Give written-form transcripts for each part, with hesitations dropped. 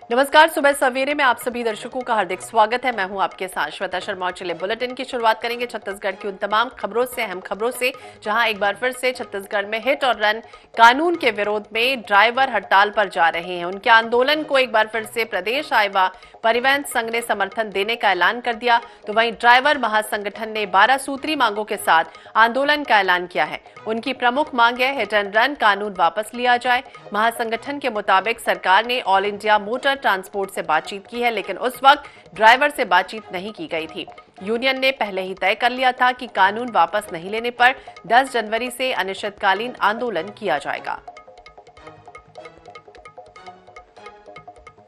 नमस्कार। सुबह सवेरे में आप सभी दर्शकों का हार्दिक स्वागत है। मैं हूं आपके साथ श्वेता शर्मा और चलिए बुलेटिन की शुरुआत करेंगे छत्तीसगढ़ की उन तमाम खबरों से, अहम खबरों से, जहां एक बार फिर से छत्तीसगढ़ में हिट और रन कानून के विरोध में ड्राइवर हड़ताल पर जा रहे हैं। उनके आंदोलन को एक बार फिर से प्रदेश हाईवा परिवहन संघ ने समर्थन देने का ऐलान कर दिया, तो वहीं ड्राइवर महासंगठन ने 12 सूत्री मांगों के साथ आंदोलन का ऐलान किया है। उनकी प्रमुख मांग है हिट एंड रन कानून वापस लिया जाए। महासंगठन के मुताबिक सरकार ने ऑल इंडिया मोटर ट्रांसपोर्ट से बातचीत की है, लेकिन उस वक्त ड्राइवर से बातचीत नहीं की गई थी। यूनियन ने पहले ही तय कर लिया था कि कानून वापस नहीं लेने पर 10 जनवरी से अनिश्चितकालीन आंदोलन किया जाएगा।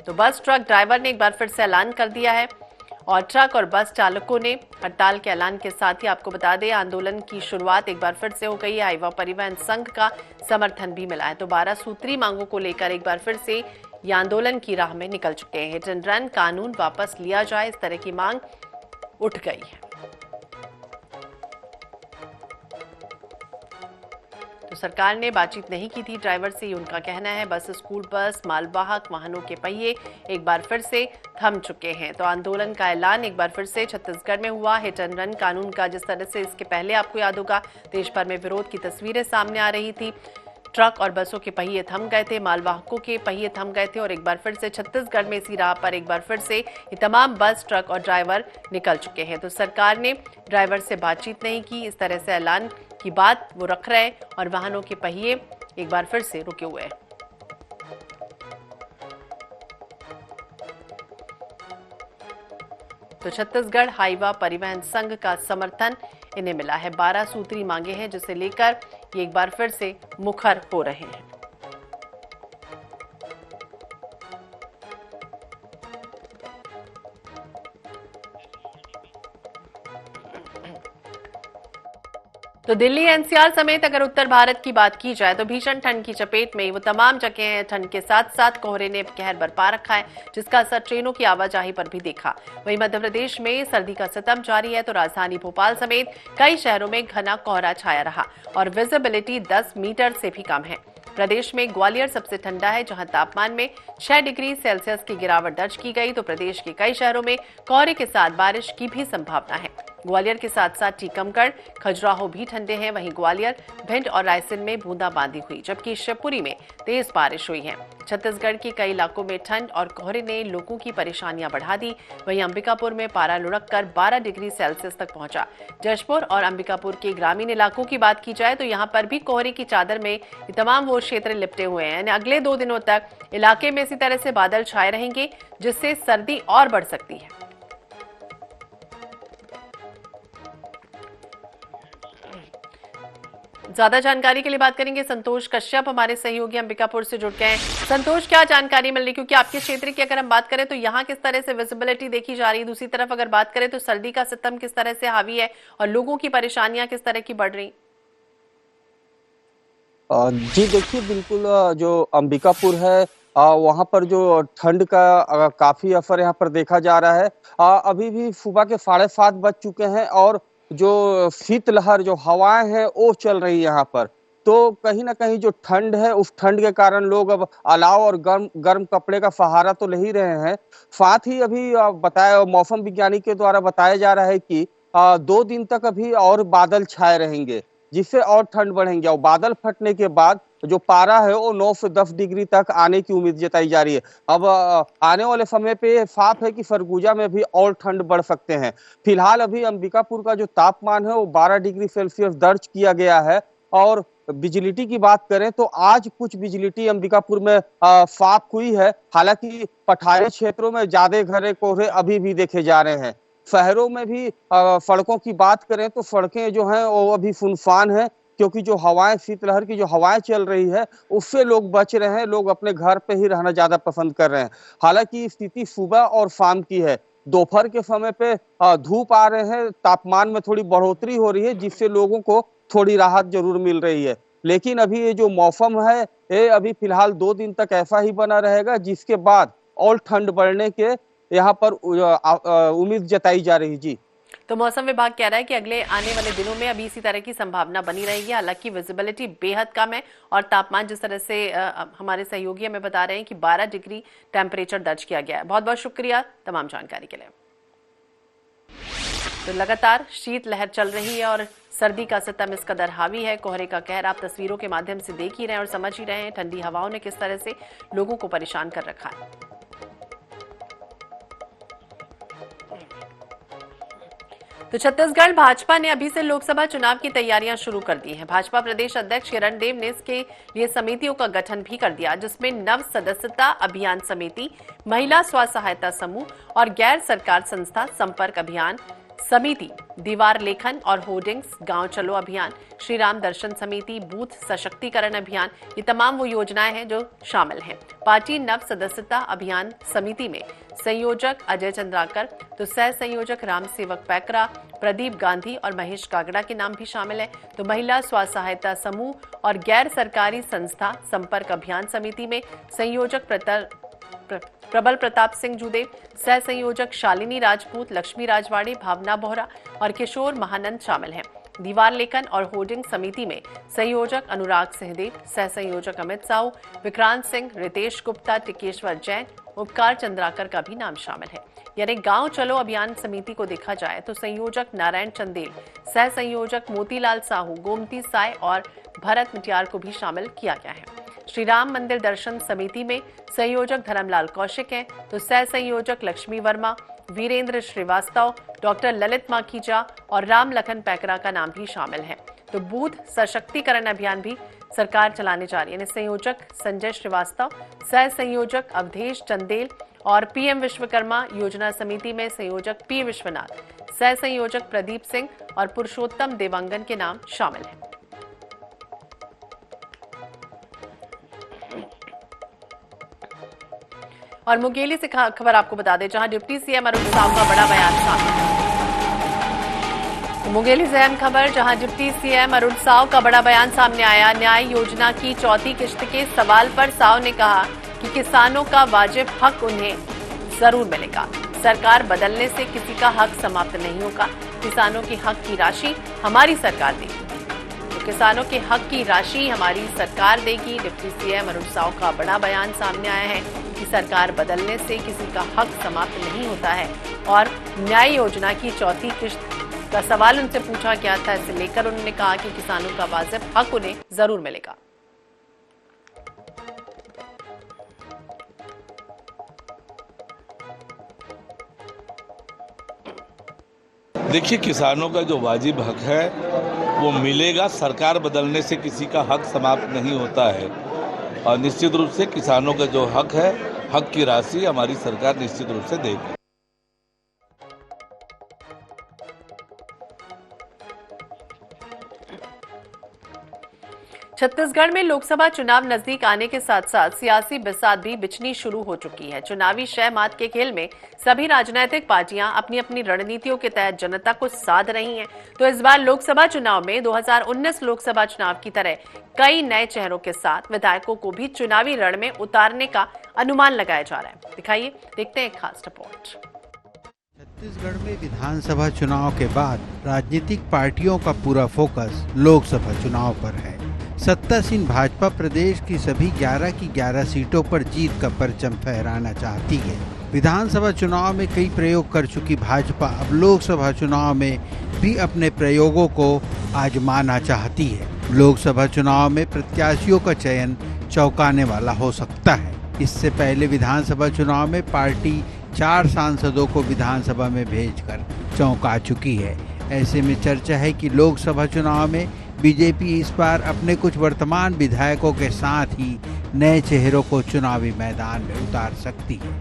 तो बस ट्रक ड्राइवर ने एक बार फिर से ऐलान कर दिया है और ट्रक और बस चालकों ने हड़ताल के ऐलान के साथ ही आपको बता दें आंदोलन की शुरुआत एक बार फिर से हो गई है। हाईवा परिवहन संघ का समर्थन भी मिला है, तो 12 सूत्री मांगों को लेकर एक बार फिर से ये आंदोलन की राह में निकल चुके हैं। हिट एंड रन कानून वापस लिया जाए, इस तरह की मांग उठ गई है। तो सरकार ने बातचीत नहीं की थी ड्राइवर से, ये उनका कहना है। बस, स्कूल बस, मालवाहक वाहनों के पहिए एक बार फिर से थम चुके हैं। तो आंदोलन का ऐलान एक बार फिर से छत्तीसगढ़ में हुआ। हिट एंड रन कानून का जिस तरह से इसके पहले आपको याद होगा देश भर में विरोध की तस्वीरें सामने आ रही थी। ट्रक और बसों के पहिए थम गए थे, मालवाहकों के पहिए थम गए थे और एक बार फिर से छत्तीसगढ़ में इसी राह पर एक बार फिर से ये तमाम बस, ट्रक और ड्राइवर निकल चुके हैं। तो सरकार ने ड्राइवर से बातचीत नहीं की, इस तरह से ऐलान की बात वो रख रहे हैं और वाहनों के पहिए एक बार फिर से रुके हुए हैं। तो छत्तीसगढ़ हाईवा परिवहन संघ का समर्थन इन्हें मिला है। 12 सूत्री मांगे हैं जिसे लेकर ये एक बार फिर से मुखर हो रहे हैं। तो दिल्ली एनसीआर समेत अगर उत्तर भारत की बात की जाए तो भीषण ठंड की चपेट में वो तमाम जगह हैं। ठंड के साथ साथ कोहरे ने कहर बरपा रखा है, जिसका असर ट्रेनों की आवाजाही पर भी देखा। वहीं मध्य प्रदेश में सर्दी का सितम जारी है, तो राजधानी भोपाल समेत कई शहरों में घना कोहरा छाया रहा और विजिबिलिटी 10 मीटर से भी कम है। प्रदेश में ग्वालियर सबसे ठंडा है, जहां तापमान में 6 डिग्री सेल्सियस की गिरावट दर्ज की गई। तो प्रदेश के कई शहरों में कोहरे के साथ बारिश की भी संभावना है। ग्वालियर के साथ साथ टीकमगढ़, खजुराहो भी ठंडे हैं। वहीं ग्वालियर, भिंड और रायसेन में बूंदाबांदी हुई, जबकि शिवपुरी में तेज बारिश हुई है। छत्तीसगढ़ के कई इलाकों में ठंड और कोहरे ने लोगों की परेशानियां बढ़ा दी। वहीं अंबिकापुर में पारा लुढ़ककर 12 डिग्री सेल्सियस तक पहुंचा। जशपुर और अंबिकापुर के ग्रामीण इलाकों की बात की जाए तो यहां पर भी कोहरे की चादर में तमाम वो क्षेत्र लिपटे हुए हैं। अगले 2 दिनों तक इलाके में इसी तरह से बादल छाए रहेंगे, जिससे सर्दी और बढ़ सकती है। ज्यादा जानकारी के लिए बात करेंगे संतोष कश्यप, हमारे सहयोगी अंबिकापुर से जुड़ गए हैं। संतोष, क्या जानकारी मिल रही, क्योंकि आपके क्षेत्र की अगर हम बात करें तो यहाँ किस तरह से विजिबिलिटी देखी जा रही है, दूसरी तरफ अगर बात करें तो सर्दी का सितम किस तरह से हावी है और लोगों की परेशानियां किस तरह की बढ़ रही? जी देखिए, बिल्कुल जो अंबिकापुर है वहाँ पर जो ठंड का काफी असर यहाँ पर देखा जा रहा है। अभी भी सुबह के 7:30 बज चुके हैं और जो शीतलहर जो हवाएं हैं वो चल रही है यहाँ पर। तो कहीं ना कहीं जो ठंड है उस ठंड के कारण लोग अब अलाव और गर्म गर्म कपड़े का सहारा तो ले ही रहे हैं। साथ ही अभी बताया मौसम विज्ञानी के द्वारा बताया जा रहा है कि 2 दिन तक अभी और बादल छाए रहेंगे, जिससे और ठंड बढ़ेंगे और बादल फटने के बाद जो पारा है वो 9 से 10 डिग्री तक आने की उम्मीद जताई जा रही है। अब आने वाले समय पे साफ है कि सरगुजा में भी और ठंड बढ़ सकते हैं। फिलहाल अभी अंबिकापुर का जो तापमान है वो 12 डिग्री सेल्सियस दर्ज किया गया है। और बिजलिटी की बात करें तो आज कुछ बिजलिटी अंबिकापुर में साफ हुई है। हालांकि पठारी क्षेत्रों में ज्यादा घने कोहरे अभी भी देखे जा रहे हैं। शहरों में भी सड़कों की बात करें तो सड़कें जो हैं वो अभी सुनसान हैं, क्योंकि जो हवाएं, शीतलहर की जो हवाएं चल रही है उससे लोग बच रहे हैं। लोग अपने घर पे ही रहना ज्यादा पसंद कर रहे हैं। हालांकि स्थिति सुबह और शाम की है। दोपहर के समय पे धूप आ रहे हैं, तापमान में थोड़ी बढ़ोतरी हो रही है, जिससे लोगों को थोड़ी राहत जरूर मिल रही है। लेकिन अभी ये जो मौसम है ये अभी फिलहाल 2 दिन तक ऐसा ही बना रहेगा, जिसके बाद और ठंड बढ़ने के यहाँ पर उम्मीद जताई जा रही। जी तो मौसम विभाग कह रहा है कि अगले आने वाले दिनों में अभी इसी तरह की संभावना बनी रहेगी। हालांकि विजिबिलिटी बेहद कम है और तापमान जिस तरह से हमारे सहयोगी हमें बता रहे हैं कि 12 डिग्री टेम्परेचर दर्ज किया गया है। बहुत बहुत शुक्रिया तमाम जानकारी के लिए। तो लगातार शीत लहर चल रही है और सर्दी का सितम इस कदर हावी है। कोहरे का कहर आप तस्वीरों के माध्यम से देख ही रहे हैं और समझ ही रहे हैं। ठंडी हवाओं ने किस तरह से लोगों को परेशान कर रखा है। तो छत्तीसगढ़ भाजपा ने अभी से लोकसभा चुनाव की तैयारियां शुरू कर दी हैं। भाजपा प्रदेश अध्यक्ष किरण देव ने इसके लिए समितियों का गठन भी कर दिया, जिसमें नव सदस्यता अभियान समिति, महिला स्व सहायता समूह और गैर सरकार संस्था संपर्क अभियान समिति, दीवार लेखन और होर्डिंग्स, गांव चलो अभियान, श्री राम दर्शन समिति, बूथ सशक्तिकरण अभियान, ये तमाम वो योजनाएं हैं जो शामिल हैं। पार्टी नव सदस्यता अभियान समिति में संयोजक अजय चंद्राकर, तो सह संयोजक राम सेवक पैकरा, प्रदीप गांधी और महेश कागड़ा के नाम भी शामिल है। तो महिला स्व सहायता समूह और गैर सरकारी संस्था संपर्क अभियान समिति में संयोजक प्रबल प्रताप सिंह जुदेव, सह संयोजक शालिनी राजपूत, लक्ष्मी राजवाड़े, भावना बोहरा और किशोर महानंद शामिल हैं। दीवार लेखन और होर्डिंग समिति में संयोजक अनुराग सिंहदेव, सह संयोजक अमित साहू, विक्रांत सिंह, रितेश गुप्ता, टिकेश्वर जैन, उपकार चंद्राकर का भी नाम शामिल है। यानी गांव चलो अभियान समिति को देखा जाए तो संयोजक नारायण चंदेल, सह संयोजक मोतीलाल साहू, गोमती साय और भरत मिटियार को भी शामिल किया गया है। श्री राम मंदिर दर्शन समिति में संयोजक धर्मलाल कौशिक हैं, तो सह संयोजक लक्ष्मी वर्मा, वीरेंद्र श्रीवास्तव, डॉक्टर ललित माखीजा और राम लखन पैकरा का नाम भी शामिल है। तो बूथ सशक्तिकरण अभियान भी सरकार चलाने जा रही है। संयोजक संजय श्रीवास्तव, सह संयोजक अवधेश चंदेल और पीएम विश्वकर्मा योजना समिति में संयोजक पी विश्वनाथ, सह संयोजक प्रदीप सिंह और पुरुषोत्तम देवांगन के नाम शामिल हैं। और मुंगेली से खबर आपको बता दें, जहां डिप्टी सीएम अरुण साव का बड़ा बयान सामने। मुंगेली से अहम खबर, जहां डिप्टी सीएम अरुण साव का बड़ा बयान सामने आया। न्याय योजना की चौथी किश्त के सवाल पर साव ने कहा कि किसानों का वाजिब हक उन्हें जरूर मिलेगा। सरकार बदलने से किसी का हक समाप्त नहीं होगा। किसानों के हक की राशि हमारी सरकार देगी। तो किसानों के हक की राशि हमारी सरकार देगी। डिप्टी सीएम अरुण साव का बड़ा बयान सामने आया है कि सरकार बदलने से किसी का हक समाप्त नहीं होता है। और न्याय योजना की चौथी किश्त का सवाल उनसे पूछा गया था, इसे लेकर उन्होंने कहा कि किसानों का वाजिब हक उन्हें जरूर मिलेगा। देखिए, किसानों का जो वाजिब हक है वो मिलेगा। सरकार बदलने से किसी का हक समाप्त नहीं होता है और निश्चित रूप से किसानों का जो हक है, हक की राशि हमारी सरकार निश्चित रूप से देगी। छत्तीसगढ़ में लोकसभा चुनाव नजदीक आने के साथ साथ सियासी बिसात भी बिछनी शुरू हो चुकी है। चुनावी शह मात के खेल में सभी राजनीतिक पार्टियां अपनी अपनी रणनीतियों के तहत जनता को साध रही हैं। तो इस बार लोकसभा चुनाव में 2019 लोकसभा चुनाव की तरह कई नए चेहरों के साथ विधायकों को भी चुनावी रण में उतारने का अनुमान लगाया जा रहा है। दिखाइए, देखते हैं एक खास रिपोर्ट। छत्तीसगढ़ में विधानसभा चुनाव के बाद राजनीतिक पार्टियों का पूरा फोकस लोकसभा चुनाव पर है। सत्तासीन भाजपा प्रदेश की सभी 11 की 11 सीटों पर जीत का परचम फहराना चाहती है। विधानसभा चुनाव में कई प्रयोग कर चुकी भाजपा अब लोकसभा चुनाव में भी अपने प्रयोगों को आजमाना चाहती है। लोकसभा चुनाव में प्रत्याशियों का चयन चौंकाने वाला हो सकता है। इससे पहले विधानसभा चुनाव में पार्टी 4 सांसदों को विधानसभा में भेजकर चौंका चुकी है। ऐसे में चर्चा है कि लोकसभा चुनाव में बीजेपी इस बार अपने कुछ वर्तमान विधायकों के साथ ही नए चेहरों को चुनावी मैदान में उतार सकती है।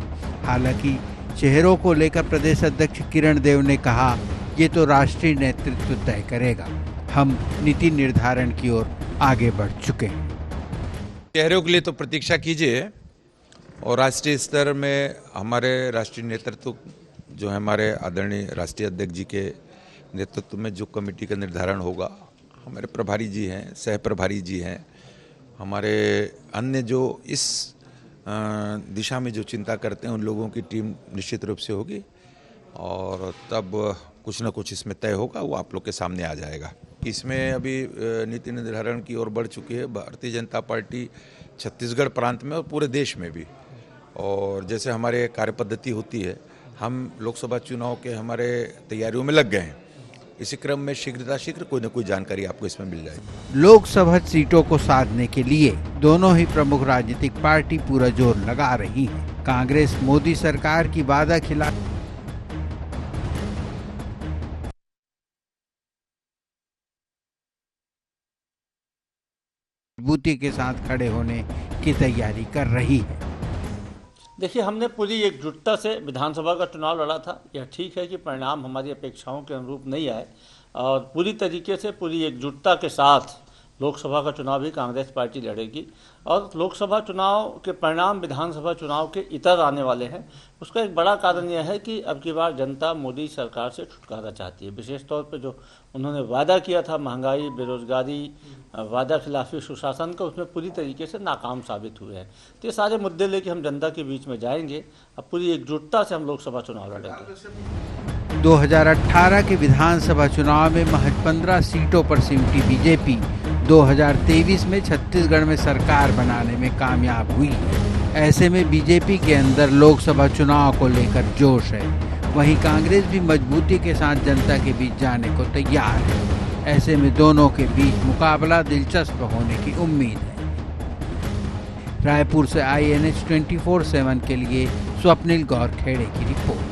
हालांकि चेहरों को लेकर प्रदेश अध्यक्ष किरण देव ने कहा, ये तो राष्ट्रीय नेतृत्व तय करेगा, हम नीति निर्धारण की ओर आगे बढ़ चुके हैं। चेहरों के लिए तो प्रतीक्षा कीजिए और राष्ट्रीय स्तर में हमारे राष्ट्रीय नेतृत्व जो है, हमारे आदरणीय राष्ट्रीय अध्यक्ष जी के नेतृत्व में जो कमेटी का निर्धारण होगा, हमारे प्रभारी जी हैं, सह प्रभारी जी हैं, हमारे अन्य जो इस दिशा में जो चिंता करते हैं उन लोगों की टीम निश्चित रूप से होगी और तब कुछ न कुछ इसमें तय होगा, वो आप लोग के सामने आ जाएगा। इसमें अभी नीति निर्धारण की ओर बढ़ चुकी है भारतीय जनता पार्टी छत्तीसगढ़ प्रांत में और पूरे देश में भी। और जैसे हमारे कार्यपद्धति होती है, हम लोकसभा चुनाव के हमारे तैयारियों में लग गए हैं। इसी क्रम में शीघ्र कोई न कोई जानकारी आपको इसमें मिल जाएगी। लोकसभा सीटों को साधने के लिए दोनों ही प्रमुख राजनीतिक पार्टी पूरा जोर लगा रही है। कांग्रेस मोदी सरकार की वादा खिलाफ मजबूती के साथ खड़े होने की तैयारी कर रही है। देखिए, हमने पूरी एकजुटता से विधानसभा का चुनाव लड़ा था। यह ठीक है कि परिणाम हमारी अपेक्षाओं के अनुरूप नहीं आए और पूरी तरीके से पूरी एकजुटता के साथ लोकसभा का चुनाव भी कांग्रेस पार्टी लड़ेगी और लोकसभा चुनाव के परिणाम विधानसभा चुनाव के इतर आने वाले हैं। उसका एक बड़ा कारण यह है कि अब की बार जनता मोदी सरकार से छुटकारा चाहती है। विशेष तौर पे जो उन्होंने वादा किया था महंगाई, बेरोजगारी, वादा खिलाफी, सुशासन का, उसमें पूरी तरीके से नाकाम साबित हुए हैं। तो ये सारे मुद्दे लेके हम जनता के बीच में जाएंगे। अब पूरी एकजुटता से हम लोकसभा चुनाव लड़ेंगे। 2018 के विधानसभा चुनाव में महज 15 सीटों पर सिमटी बीजेपी 2023 में छत्तीसगढ़ में सरकार बनाने में कामयाब हुई है। ऐसे में बीजेपी के अंदर लोकसभा चुनाव को लेकर जोश है। वहीं कांग्रेस भी मजबूती के साथ जनता के बीच जाने को तैयार है। ऐसे में दोनों के बीच मुकाबला दिलचस्प होने की उम्मीद है। रायपुर से INH 24/7 के लिए स्वप्निल गौरखेड़े की रिपोर्ट।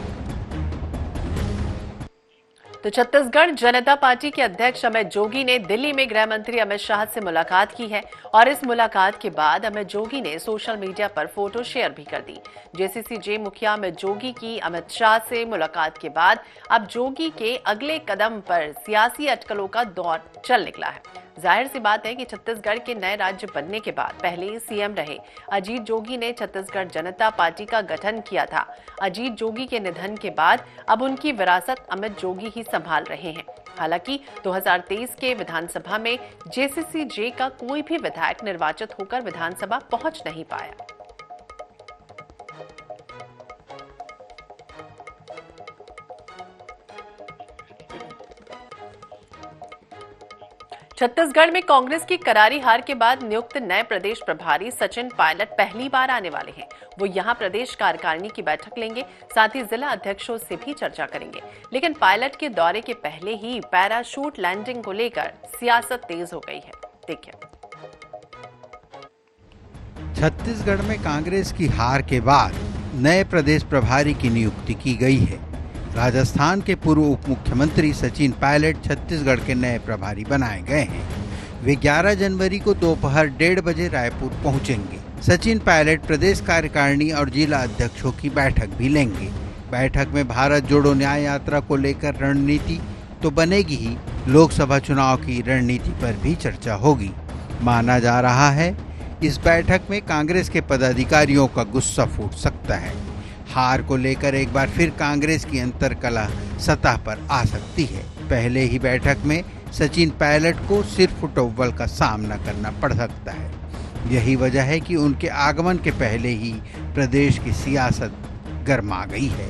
तो छत्तीसगढ़ जनता पार्टी के अध्यक्ष अमित जोगी ने दिल्ली में गृह मंत्री अमित शाह से मुलाकात की है और इस मुलाकात के बाद अमित जोगी ने सोशल मीडिया पर फोटो शेयर भी कर दी। JCCJ मुखिया अमित जोगी की अमित शाह से मुलाकात के बाद अब जोगी के अगले कदम पर सियासी अटकलों का दौर चल निकला है। जाहिर सी बात है कि छत्तीसगढ़ के नए राज्य बनने के बाद पहले CM रहे अजीत जोगी ने छत्तीसगढ़ जनता पार्टी का गठन किया था। अजीत जोगी के निधन के बाद अब उनकी विरासत अमित जोगी ही संभाल रहे हैं। हालांकि 2023 के विधानसभा में JCCJ का कोई भी विधायक निर्वाचित होकर विधानसभा पहुंच नहीं पाया। छत्तीसगढ़ में कांग्रेस की करारी हार के बाद नियुक्त नए प्रदेश प्रभारी सचिन पायलट पहली बार आने वाले हैं। वो यहां प्रदेश कार्यकारिणी की बैठक लेंगे, साथ ही जिला अध्यक्षों से भी चर्चा करेंगे। लेकिन पायलट के दौरे के पहले ही पैराशूट लैंडिंग को लेकर सियासत तेज हो गई है। देखिए, छत्तीसगढ़ में कांग्रेस की हार के बाद नए प्रदेश प्रभारी की नियुक्ति की गई है। राजस्थान के पूर्व उप मुख्यमंत्री सचिन पायलट छत्तीसगढ़ के नए प्रभारी बनाए गए हैं। वे 11 जनवरी को दोपहर 1:30 बजे रायपुर पहुंचेंगे। सचिन पायलट प्रदेश कार्यकारिणी और जिला अध्यक्षों की बैठक भी लेंगे। बैठक में भारत जोड़ो न्याय यात्रा को लेकर रणनीति तो बनेगी ही, लोकसभा चुनाव की रणनीति पर भी चर्चा होगी। माना जा रहा है इस बैठक में कांग्रेस के पदाधिकारियों का गुस्सा फूट सकता है। हार को लेकर एक बार फिर कांग्रेस की अंतर्कलह सतह पर आ सकती है। पहले ही बैठक में सचिन पायलट को सिर फुटबॉल का सामना करना पड़ सकता है। यही वजह है कि उनके आगमन के पहले ही प्रदेश की सियासत गर्मा गई है।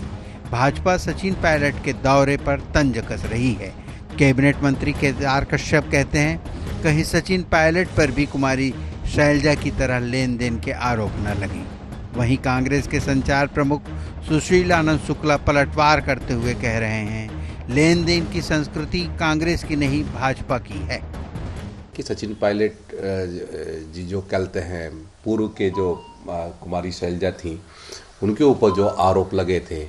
भाजपा सचिन पायलट के दौरे पर तंज कस रही है। कैबिनेट मंत्री केदार कश्यप कहते हैं कहीं सचिन पायलट पर भी कुमारी शैलजा की तरह लेन देन के आरोप न लगे। वहीं कांग्रेस के संचार प्रमुख सुशील आनंद शुक्ला पलटवार करते हुए कह रहे हैं लेन देन की संस्कृति कांग्रेस की नहीं भाजपा की है। कि सचिन पायलट जी जो कहते हैं पूर्व के जो कुमारी शैलजा थी उनके ऊपर जो आरोप लगे थे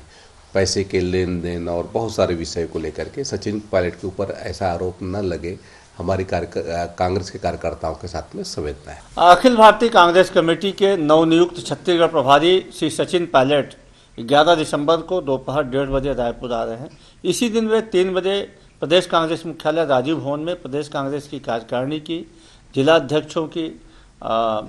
पैसे के लेन देन और बहुत सारे विषय को लेकर के, सचिन पायलट के ऊपर ऐसा आरोप न लगे, हमारी कांग्रेस के कार्यकर्ताओं के साथ में संवेदना है। अखिल भारतीय कांग्रेस कमेटी के नवनियुक्त छत्तीसगढ़ प्रभारी श्री सचिन पायलट 11 दिसंबर को दोपहर 1:30 बजे रायपुर आ रहे हैं। इसी दिन वे 3 बजे प्रदेश कांग्रेस मुख्यालय राजीव भवन में प्रदेश कांग्रेस की कार्यकारिणी की, जिला अध्यक्षों की,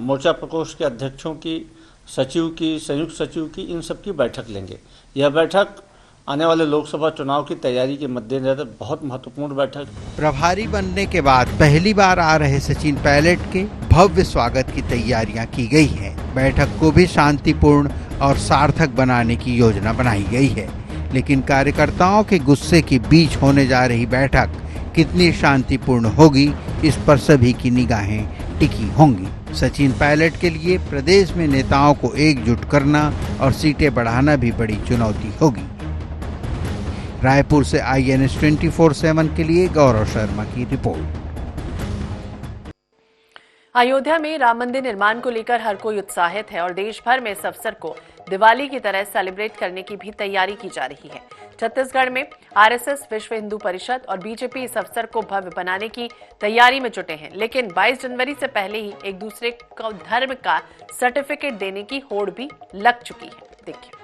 मोर्चा प्रकोष्ठ के अध्यक्षों की, सचिव की, संयुक्त सचिव की, इन सब की बैठक लेंगे। यह बैठक आने वाले लोकसभा चुनाव की तैयारी के मद्देनजर बहुत महत्वपूर्ण बैठक। प्रभारी बनने के बाद पहली बार आ रहे सचिन पायलट के भव्य स्वागत की तैयारियां की गई है। बैठक को भी शांतिपूर्ण और सार्थक बनाने की योजना बनाई गई है। लेकिन कार्यकर्ताओं के गुस्से के बीच होने जा रही बैठक कितनी शांतिपूर्ण होगी, इस पर सभी की निगाहें टिकी होंगी। सचिन पायलट के लिए प्रदेश में नेताओं को एकजुट करना और सीटें बढ़ाना भी बड़ी चुनौती होगी। रायपुर से INS 24/7 के लिए गौरव शर्मा की रिपोर्ट। अयोध्या में राम मंदिर निर्माण को लेकर हर कोई उत्साहित है और देश भर में इस अवसर को दिवाली की तरह सेलिब्रेट करने की भी तैयारी की जा रही है। छत्तीसगढ़ में RSS, विश्व हिंदू परिषद और BJP इस अवसर को भव्य बनाने की तैयारी में जुटे हैं, लेकिन 22 जनवरी से पहले ही एक दूसरे को धर्म का सर्टिफिकेट देने की होड़ भी लग चुकी है। देखिए।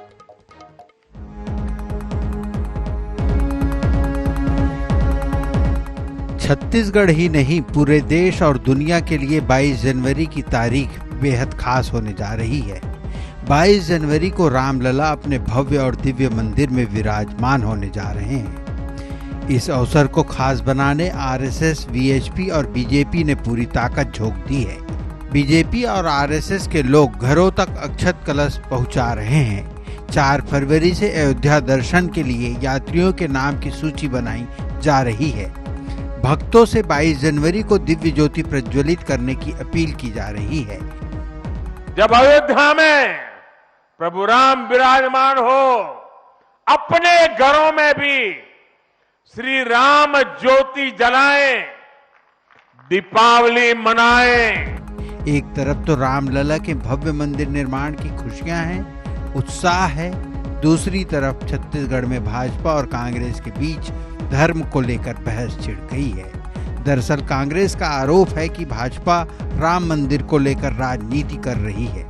छत्तीसगढ़ ही नहीं, पूरे देश और दुनिया के लिए 22 जनवरी की तारीख बेहद खास होने जा रही है। 22 जनवरी को रामलला अपने भव्य और दिव्य मंदिर में विराजमान होने जा रहे हैं। इस अवसर को खास बनाने RSS, VHP और BJP ने पूरी ताकत झोंक दी है। BJP और RSS के लोग घरों तक अक्षत कलश पहुंचा रहे हैं। 4 फरवरी से अयोध्या दर्शन के लिए यात्रियों के नाम की सूची बनाई जा रही है। भक्तों से 22 जनवरी को दिव्य ज्योति प्रज्वलित करने की अपील की जा रही है। जब अयोध्या में प्रभु राम विराजमान हो, अपने घरों में भी श्री राम ज्योति जलाएं, दीपावली मनाएं। एक तरफ तो रामलला के भव्य मंदिर निर्माण की खुशियां हैं, उत्साह है, दूसरी तरफ छत्तीसगढ़ में भाजपा और कांग्रेस के बीच धर्म को लेकर बहस छिड़ गई है। दरअसल कांग्रेस का आरोप है कि भाजपा राम मंदिर को लेकर राजनीति कर रही है।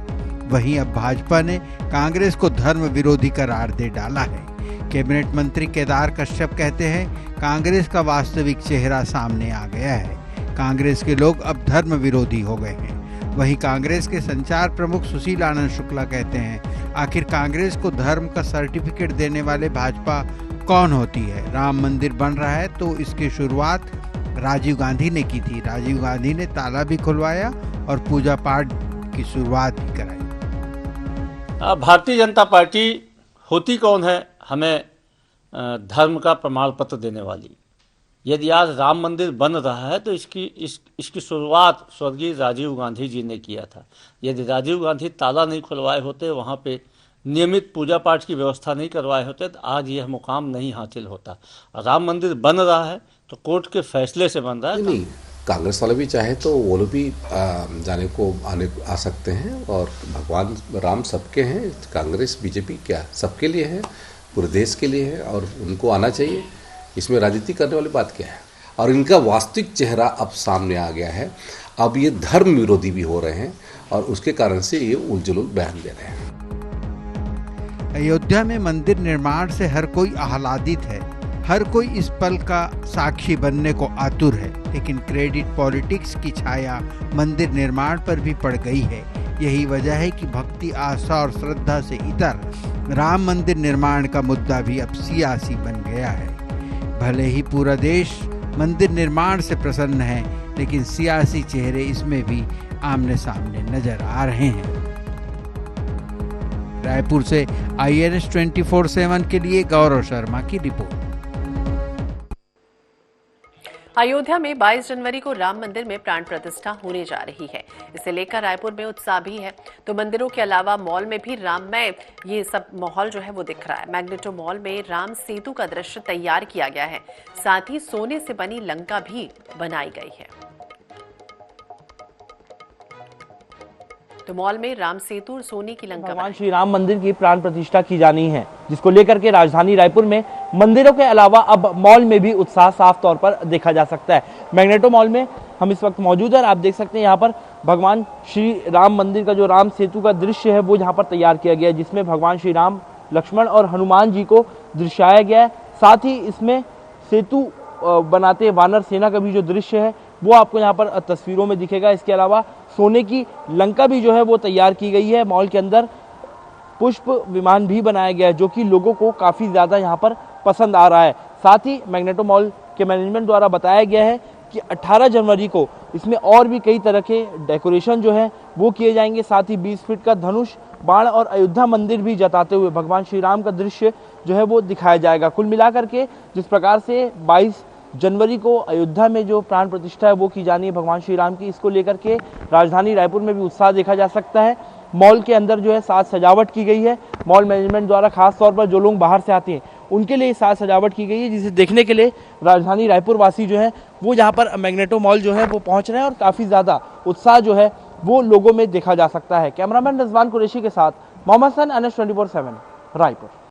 वहीं अब भाजपा ने कांग्रेस को धर्म विरोधी करार दे डाला है। कैबिनेट मंत्री केदार कश्यप कहते हैं, कांग्रेस का वास्तविक चेहरा सामने आ गया है। कांग्रेस के लोग अब धर्म विरोधी हो गए हैं। वहीं कांग्रेस के संचार प्रमुख सुशील आनंद शुक्ला कहते हैं, आखिर कांग्रेस को धर्म का सर्टिफिकेट देने वाले भाजपा कौन होती है? राम मंदिर बन रहा है तो इसकी शुरुआत राजीव गांधी ने की थी। राजीव गांधी ने ताला भी खुलवाया और पूजा पाठ की शुरुआत भी कराई। भारतीय जनता पार्टी होती कौन है हमें धर्म का प्रमाण पत्र देने वाली? यदि आज राम मंदिर बन रहा है तो इसकी शुरुआत स्वर्गीय राजीव गांधी जी ने किया था। यदि राजीव गांधी ताला नहीं खुलवाए होते, वहाँ पे नियमित पूजा पाठ की व्यवस्था नहीं करवाए होते, तो आज यह मुकाम नहीं हासिल होता। राम मंदिर बन रहा है तो कोर्ट के फैसले से बन रहा है। नहीं, कांग्रेस वाले भी चाहे तो वो लोग भी जाने को आ सकते हैं और भगवान राम सबके हैं। कांग्रेस BJP क्या सबके लिए है, पूरे देश के लिए है और उनको आना चाहिए। इसमें राजनीति करने वाली बात क्या है? और इनका वास्तविक चेहरा अब सामने आ गया है। अब ये धर्म विरोधी भी हो रहे हैं और उसके कारण से ये उलझुल बयान दे रहे हैं। अयोध्या में मंदिर निर्माण से हर कोई आह्लादित है, हर कोई इस पल का साक्षी बनने को आतुर है, लेकिन क्रेडिट पॉलिटिक्स की छाया मंदिर निर्माण पर भी पड़ गई है। यही वजह है कि भक्ति, आस्था और श्रद्धा से इतर राम मंदिर निर्माण का मुद्दा भी अब सियासी बन गया है। भले ही पूरा देश मंदिर निर्माण से प्रसन्न है, लेकिन सियासी चेहरे इसमें भी आमने सामने नजर आ रहे हैं। रायपुर से INS 24/7 के लिए गौरव शर्मा की रिपोर्ट। अयोध्या में 22 जनवरी को राम मंदिर में प्राण प्रतिष्ठा होने जा रही है। इसे लेकर रायपुर में उत्साह भी है। तो मंदिरों के अलावा मॉल में भी राममय ये सब माहौल जो है वो दिख रहा है। मैग्नेटो मॉल में राम सेतु का दृश्य तैयार किया गया है, साथ ही सोने से बनी लंका भी बनाई गई है। तो मॉल में राम सेतु और सोने की लंका भगवान श्री राम मंदिर की प्राण प्रतिष्ठा की जानी है, जिसको लेकर के राजधानी रायपुर में मंदिरों के अलावा अब मॉल में भी उत्साह साफ तौर पर देखा जा सकता है। मैग्नेटो मॉल में हम इस वक्त मौजूद है और आप देख सकते हैं यहाँ पर भगवान श्री राम मंदिर का जो राम सेतु का दृश्य है वो यहाँ पर तैयार किया गया है, जिसमें भगवान श्री राम, लक्ष्मण और हनुमान जी को दर्शाया गया है। साथ ही इसमें सेतु बनाते वानर सेना का भी जो दृश्य है वो आपको यहाँ पर तस्वीरों में दिखेगा। इसके अलावा सोने की लंका भी जो है वो तैयार की गई है। मॉल के अंदर पुष्प विमान भी बनाया गया है, जो कि लोगों को काफ़ी ज़्यादा यहाँ पर पसंद आ रहा है। साथ ही मैग्नेटो मॉल के मैनेजमेंट द्वारा बताया गया है कि 18 जनवरी को इसमें और भी कई तरह के डेकोरेशन जो है वो किए जाएंगे। साथ ही 20 फीट का धनुष बाण और अयोध्या मंदिर भी जताते हुए भगवान श्री राम का दृश्य जो है वो दिखाया जाएगा। कुल मिलाकर के जिस प्रकार से 22 जनवरी को अयोध्या में जो प्राण प्रतिष्ठा है वो की जानी है भगवान श्री राम की, इसको लेकर के राजधानी रायपुर में भी उत्साह देखा जा सकता है। मॉल के अंदर जो है साज सजावट की गई है। मॉल मैनेजमेंट द्वारा खास तौर पर जो लोग बाहर से आते हैं उनके लिए साज सजावट की गई है, जिसे देखने के लिए राजधानी रायपुर वासी जो है वो यहाँ पर मैग्नेटो मॉल जो है वो पहुँच रहे हैं और काफ़ी ज़्यादा उत्साह जो है वो लोगों में देखा जा सकता है। कैमरामैन रिजवान कुरैशी के साथ मोहम्मद हसन, NH 24/7 रायपुर।